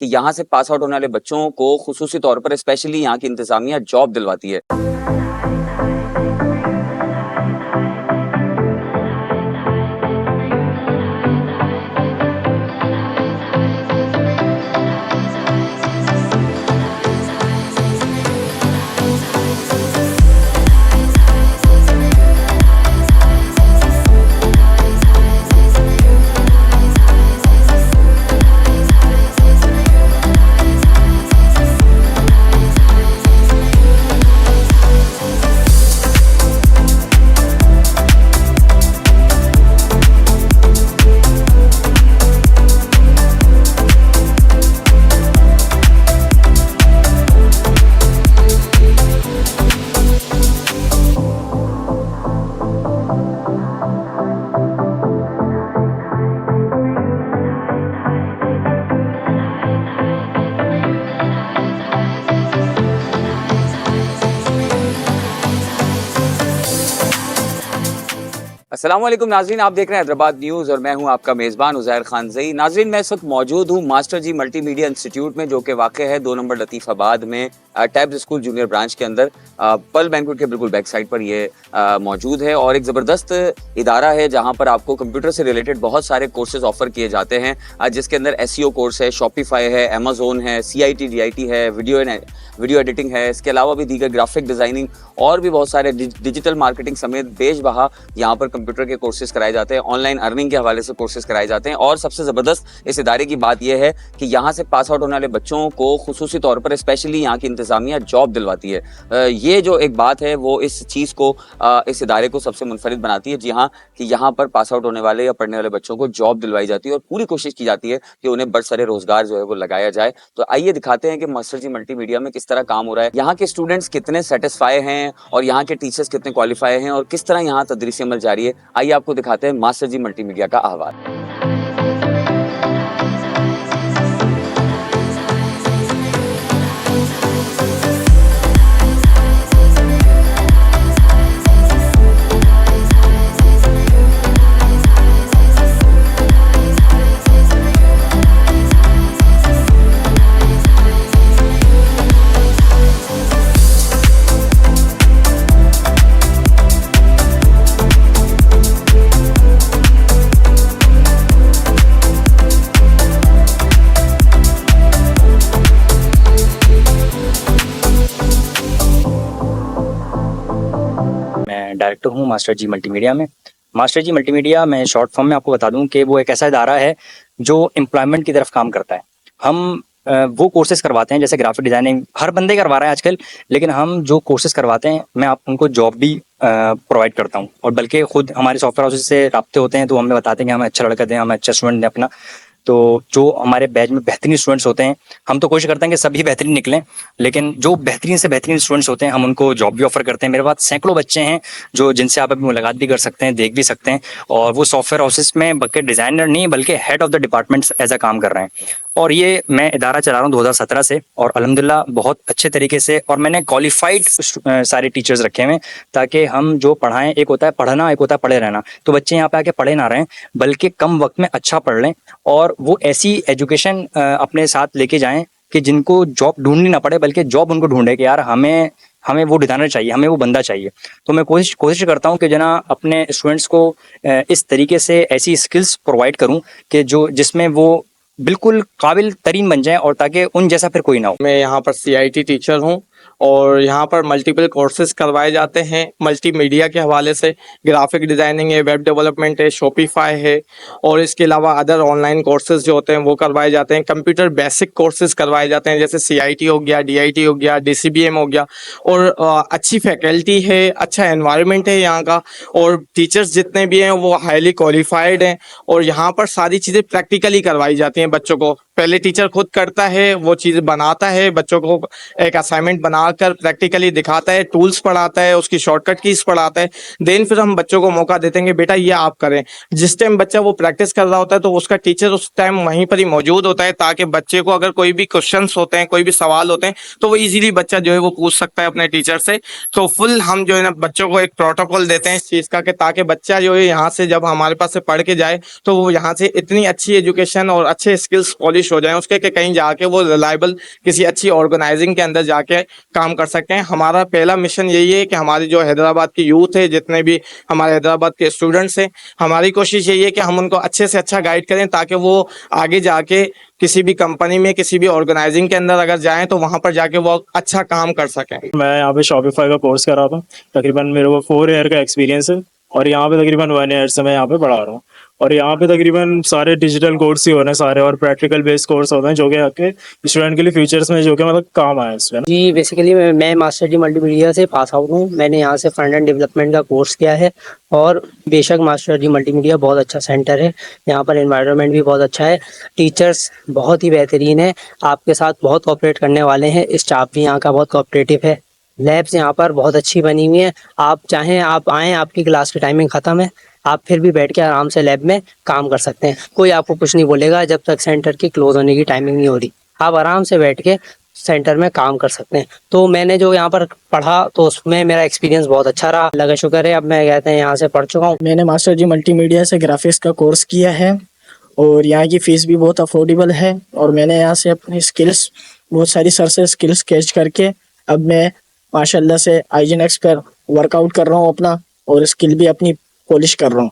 कि यहाँ से पास आउट होने वाले बच्चों को खुसूसी तौर पर स्पेशली यहाँ की इंतजामिया जॉब दिलवाती है। अस्सलाम वालेकुम नाज़रीन, आप देख रहे हैं हैदराबाद न्यूज़ और मैं हूं आपका मेज़बान उज़ैर खानज़ई। नाज़रीन, मैं इस वक्त मौजूद हूं मास्टर जी मल्टीमीडिया इंस्टीट्यूट में, जो कि वाक़ है 2 नंबर लतीफ़ाबाद में टैब्स स्कूल जूनियर ब्रांच के अंदर पर्ल बैंक्वेट के बिल्कुल बैक साइड पर ये मौजूद है। और एक ज़बरदस्त इदारा है जहाँ पर आपको कंप्यूटर से रिलेटेड बहुत सारे कोर्सेज ऑफर किए जाते हैं, जिसके अंदर SEO कोर्स है, शॉपिफाई है, अमेज़ोन है, CIT DIT है, वीडियो एडिटिंग है। इसके अलावा भी दीगर ग्राफिक डिज़ाइनिंग और भी बहुत सारे डिजिटल मार्केटिंग समेत बेशबहा यहाँ पर कंप्यूटर के कोर्सेज कराए जाते हैं। ऑनलाइन अर्निंग के हवाले से कोर्सेज कराए जाते हैं। और सबसे ज़बरदस्त इस इदारे की बात यह है कि यहाँ से पास आउट होने वाले बच्चों को खुसूसी तौर पर स्पेशली यहाँ की इंतजामिया जॉब दिलवाती है। ये जो एक बात है वो इस चीज़ को, इस इदारे को सबसे मुनफरिद बनाती है। जी हाँ, कि यहाँ पर पास आउट होने वाले या पढ़ने वाले बच्चों को जॉब दिलवाई जाती है और पूरी कोशिश की जाती है कि उन्हें बरसरे रोजगार जो है वो लगाया जाए। तो आइए दिखाते हैं कि मास्टर जी मल्टीमीडिया में किस तरह काम हो रहा है, यहाँ के स्टूडेंट्स कितने सेटिस्फाई हैं और यहाँ के टीचर्स कितने क्वालिफाई हैं और किस तरह यहाँ तदरीसी अमल जारी है। आइए आपको दिखाते हैं मास्टर जी मल्टीमीडिया का अहवाल। डायरेक्टर हूँ मास्टर जी मल्टीमीडिया में। मास्टर जी मल्टीमीडिया, मैं शॉर्ट फॉर्म में आपको बता दूं कि वो एक ऐसा इदारा है जो एम्प्लॉयमेंट की तरफ काम करता है। हम वो कोर्सेज करवाते हैं, जैसे ग्राफिक डिजाइनिंग हर बंदे करवा रहा है आजकल, लेकिन हम जो कोर्सेज करवाते हैं मैं आप उनको जॉब भी प्रोवाइड करता हूँ। और बल्कि खुद हमारे सॉफ्टवेयर हाउसेज से राब्ते होते हैं तो हमें बताते हैं कि हमें अच्छा लड़का दें, हमें अच्छा स्टूडेंट दें अपना। तो जो हमारे बैच में बेहतरीन स्टूडेंट्स होते हैं, हम तो कोशिश करते हैं कि सभी बेहतरीन निकलें, लेकिन जो बेहतरीन से बेहतरीन स्टूडेंट्स होते हैं हम उनको जॉब भी ऑफर करते हैं। मेरे पास सैकड़ों बच्चे हैं जो जिनसे आप अभी मुलाकात भी कर सकते हैं, देख भी सकते हैं। और वो सॉफ्टवेयर हाउसेस में बल्कि डिज़ाइनर नहीं बल्कि head of the departments as a काम कर रहे हैं। और ये मैं इदारा चला रहा हूँ 2017 से, और अल्हम्दुलिल्लाह बहुत अच्छे तरीके से। और मैंने क्वालिफाइड सारे टीचर्स रखे हुए हैं ताकि हम जो पढ़ाएं, एक होता है पढ़ना, एक होता है पढ़े रहना। तो बच्चे यहाँ पे आके पढ़े ना रहें बल्कि कम वक्त में अच्छा पढ़ लें और वो ऐसी एजुकेशन अपने साथ लेके जाएं कि जिनको जॉब ढूंढनी ना पड़े, बल्कि जॉब उनको ढूंढे कि यार हमें वो डिज़ाइनर चाहिए, हमें वो बंदा चाहिए। तो मैं कोशिश करता हूँ कि जना अपने स्टूडेंट्स को इस तरीके से ऐसी स्किल्स प्रोवाइड करूँ कि जिसमें वो बिल्कुल काबिल तरीन बन जाए और ताकि उन जैसा फिर कोई ना हो। मैं यहाँ पर CIT टीचर हूँ और यहाँ पर मल्टीपल कोर्सेज करवाए जाते हैं मल्टीमीडिया के हवाले से। ग्राफिक डिज़ाइनिंग है, वेब डेवलपमेंट है, शॉपिफाई है, और इसके अलावा अदर ऑनलाइन कोर्सेज जो होते हैं वो करवाए जाते हैं। कंप्यूटर बेसिक कोर्सेज करवाए जाते हैं, जैसे CIT हो गया, DIT हो गया, DCBM हो गया। और अच्छी फैकल्टी है, अच्छा एनवायरनमेंट है यहाँ का, और टीचर्स जितने भी हैं वो हाईली क्वालिफाइड हैं। और यहाँ पर सारी चीज़ें प्रैक्टिकली करवाई जाती हैं बच्चों को। पहले टीचर खुद करता है, वो चीज़ बनाता है, बच्चों को एक असाइनमेंट बनाकर प्रैक्टिकली दिखाता है, टूल्स पढ़ाता है, उसकी शॉर्टकट कीज पढ़ाता है। देन फिर हम बच्चों को मौका देते हैं कि बेटा ये आप करें। जिस टाइम बच्चा वो प्रैक्टिस कर रहा होता है तो उसका टीचर उस टाइम वहीं पर ही मौजूद होता है, ताकि बच्चे को अगर कोई भी क्वेश्चंस होते हैं, कोई भी सवाल होते हैं, तो वो इजीली बच्चा जो है वो पूछ सकता है अपने टीचर से। तो फुल हम जो है ना बच्चों को एक प्रोटोकॉल देते हैं इस चीज़ का, कि ताकि बच्चा जो है यहाँ से जब हमारे पास से पढ़ के जाए तो वो यहाँ से इतनी अच्छी एजुकेशन और अच्छे स्किल्स पॉलिश एस्टेब्लिश हो जाएं उसके कि कहीं जाके वो रिलायबल किसी अच्छी ऑर्गेनाइजिंग के अंदर जाके काम कर सकते हैं। हमारा पहला मिशन यही है कि हमारी जो हैदराबाद की यूथ है, जितने भी हमारे हैदराबाद के स्टूडेंट्स हैं, हमारी कोशिश यही है कि हम उनको अच्छे से अच्छा गाइड करें ताकि वो आगे जाके किसी भी कंपनी में, किसी भी ऑर्गेनाइजिंग के अंदर अगर जाएं तो वहां पर जाके वो अच्छा काम कर सकें। मैं यहाँ पे शॉपिफाई का कोर्स कर रहा था। तकरीबन मेरे को 4 ईयर का एक्सपीरियंस है और यहाँ पे तकरीबन 1 ईयर से मैं यहाँ पे पढ़ा रहा हूँ। और यहाँ पे तकरीबन सारे डिजिटल कोर्स ही हो रहे हैं सारे, और प्रैक्टिकल बेस्ड कोर्स होते हैं जो कि आपके स्टूडेंट के लिए फ्यूचर्स में जो कि मतलब काम आए इसमें। जी बेसिकली मैं मास्टर जी मल्टीमीडिया से पास आउट हूँ। मैंने यहाँ से फ्रंट एंड डेवलपमेंट का कोर्स किया है और बेशक मास्टर जी मल्टीमीडिया बहुत अच्छा सेंटर है। यहाँ पर एनवायरनमेंट भी बहुत अच्छा है, टीचर्स बहुत ही बेहतरीन है, आपके साथ बहुत कोऑपरेट करने वाले हैं, स्टाफ भी यहाँ का बहुत कोऑपरेटिव है, लैब्स यहाँ पर बहुत अच्छी बनी हुई हैं। आप चाहें आप आएँ, आपकी क्लास की टाइमिंग ख़त्म है, आप फिर भी बैठ के आराम से लैब में काम कर सकते हैं। कोई आपको कुछ नहीं बोलेगा जब तक सेंटर की क्लोज होने की टाइमिंग नहीं हो रही। आप आराम से बैठ के सेंटर में काम कर सकते हैं। तो मैंने जो यहाँ पर पढ़ा तो उसमें मेरा एक्सपीरियंस बहुत अच्छा रहा, अल्लाह का शुक्र है। अब मैं कहते हैं यहाँ से पढ़ चुका हूँ। मैंने मास्टर जी मल्टीमीडिया से ग्राफिक्स का कोर्स किया है और यहाँ की फ़ीस भी बहुत अफोर्डेबल है। और मैंने यहाँ से अपनी स्किल्स बहुत सारी सर से स्किल्स कैच करके अब मैं माशाल्लाह से आईजीएनएक्स पर वर्कआउट कर रहा हूँ अपना, और स्किल भी अपनी पॉलिश कर रहा हूँ।